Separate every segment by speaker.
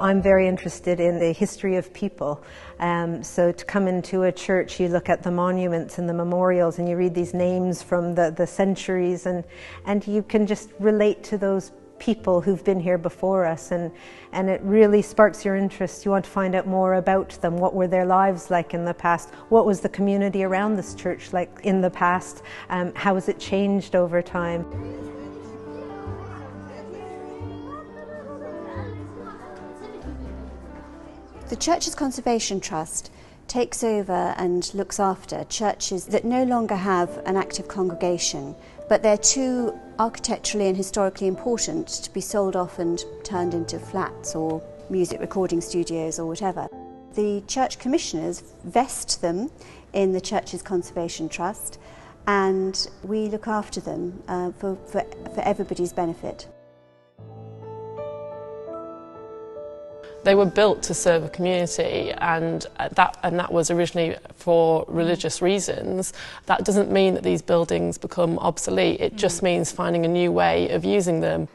Speaker 1: I'm very interested in the history of people. So to come into a church, you look at the monuments and the memorials and you read these names from the centuries, and you can just relate to those people who've been here before us, and it really sparks your interest. You want to find out more about them. What were their lives like in the past? What was the community around this church like in the past? How has it changed over time?
Speaker 2: The Churches Conservation Trust takes over and looks after churches that no longer have an active congregation, but they're too architecturally and historically important to be sold off and turned into flats or music recording studios or whatever. The church commissioners vest them in the Churches Conservation Trust, and we look after them for everybody's benefit.
Speaker 3: They were built to serve a community, and that was originally for religious reasons. That doesn't mean that these buildings become obsolete. It just means finding a new way of using them.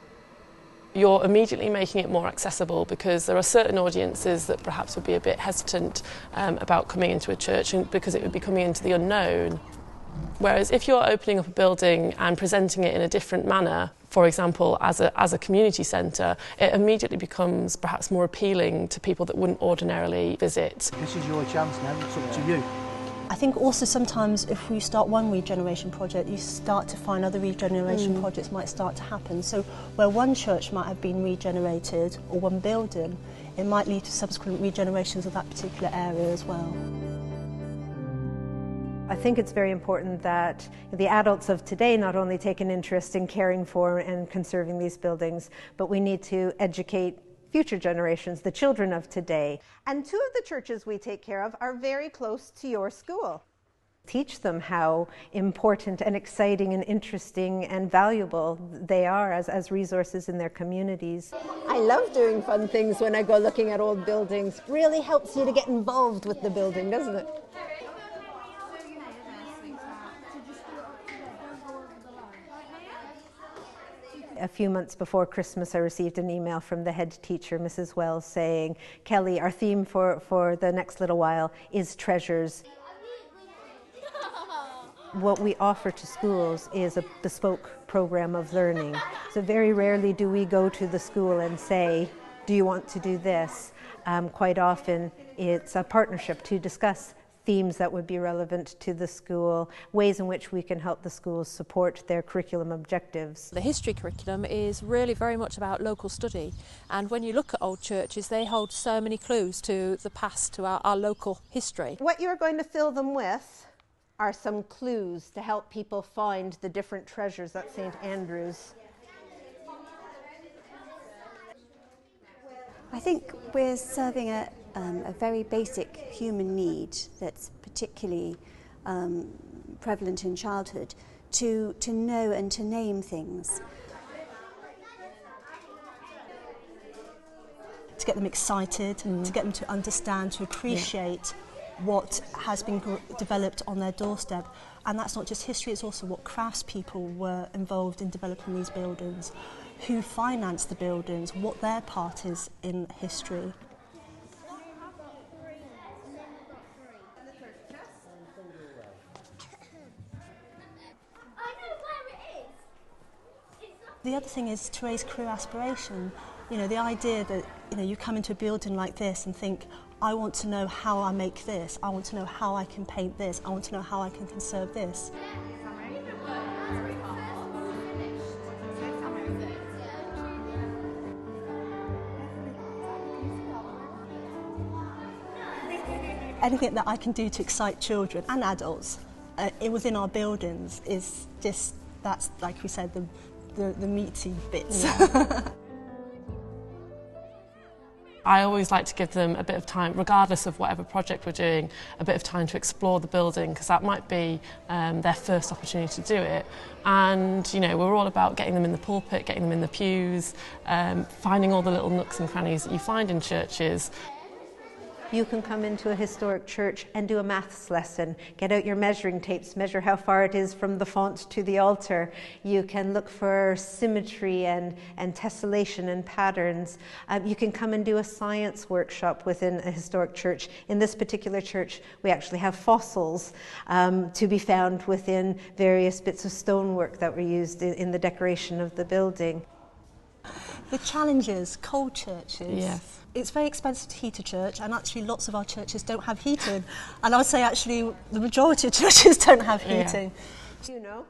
Speaker 3: You're immediately making it more accessible, because there are certain audiences that perhaps would be a bit hesitant about coming into a church, because it would be coming into the unknown. Whereas if you're opening up a building and presenting it in a different manner, for example, as a community centre, it immediately becomes perhaps more appealing to people that wouldn't ordinarily visit.
Speaker 4: This is your chance now, it's up to you.
Speaker 5: I think also sometimes if we start one regeneration project, you start to find other regeneration projects might start to happen. So where one church might have been regenerated, or one building, it might lead to subsequent regenerations of that particular area as well.
Speaker 1: I think it's very important that the adults of today not only take an interest in caring for and conserving these buildings, but we need to educate future generations, the children of today. And two of the churches we take care of are very close to your school. Teach them how important and exciting and interesting and valuable they are as resources in their communities. I love doing fun things when I go looking at old buildings. Really helps you to get involved with the building, doesn't it? A few months before Christmas, I received an email from the head teacher, Mrs. Wells, saying, "Kelly, our theme for the next little while is treasures." What we offer to schools is a bespoke program of learning. So very rarely do we go to the school and say, "Do you want to do this?" Quite often it's a partnership to discuss themes that would be relevant to the school, ways in which we can help the schools support their curriculum objectives.
Speaker 6: The history curriculum is really very much about local study, and when you look at old churches, they hold so many clues to the past, to our local history.
Speaker 1: What you're going to fill them with are some clues to help people find the different treasures at St. Andrew's.
Speaker 2: I think we're serving a very basic human need that's particularly prevalent in childhood, to know and to name things.
Speaker 5: To get them excited, to get them to understand, to appreciate what has been developed on their doorstep. And that's not just history, it's also what craftspeople were involved in developing these buildings, who financed the buildings, what their part is in history. The other thing is to raise career aspiration. You know, the idea that, you know, you come into a building like this and think, I want to know how I make this, I want to know how I can paint this, I want to know how I can conserve this. Anything that I can do to excite children and adults within our buildings is just, that's, like we said, the meaty bits. Yeah.
Speaker 3: I always like to give them a bit of time, regardless of whatever project we're doing, a bit of time to explore the building, because that might be their first opportunity to do it. And, you know, we're all about getting them in the pulpit, getting them in the pews, finding all the little nooks and crannies that you find in churches.
Speaker 1: You can come into a historic church and do a maths lesson. Get out your measuring tapes, measure how far it is from the font to the altar. You can look for symmetry and tessellation and patterns. You can come and do a science workshop within a historic church. In this particular church, we actually have fossils to be found within various bits of stonework that were used in the decoration of the building.
Speaker 5: The challenges, cold churches.
Speaker 3: Yes.
Speaker 5: It's very expensive to heat a church, and actually lots of our churches don't have heating. And I would say actually the majority of churches don't have heating.
Speaker 1: You know,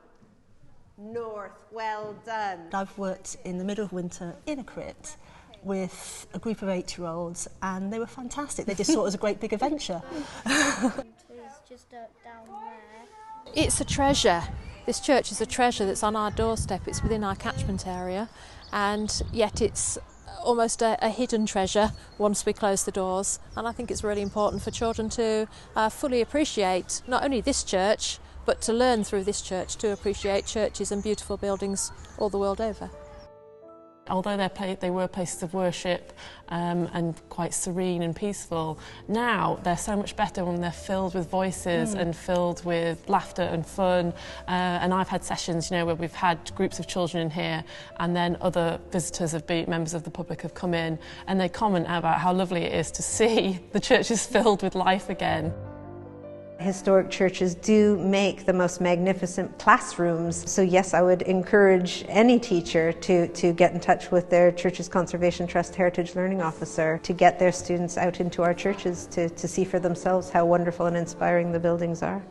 Speaker 1: north, well done.
Speaker 5: I've worked in the middle of winter in a crypt with a group of 8-year-olds, and they were fantastic. They just saw it as a great big adventure.
Speaker 7: Just down there.
Speaker 6: It's a treasure. This church is a treasure that's on our doorstep. It's within our catchment area, and yet it's almost a hidden treasure once we close the doors. And I think it's really important for children to fully appreciate not only this church, but to learn through this church to appreciate churches and beautiful buildings all the world over.
Speaker 3: Although they were places of worship and quite serene and peaceful, now they're so much better when they're filled with voices and filled with laughter and fun. And I've had sessions, you know, where we've had groups of children in here, and then other visitors members of the public have come in, and they comment about how lovely it is to see the churches filled with life again.
Speaker 1: Historic churches do make the most magnificent classrooms. So yes, I would encourage any teacher to get in touch with their church's Conservation Trust Heritage Learning Officer to get their students out into our churches to see for themselves how wonderful and inspiring the buildings are.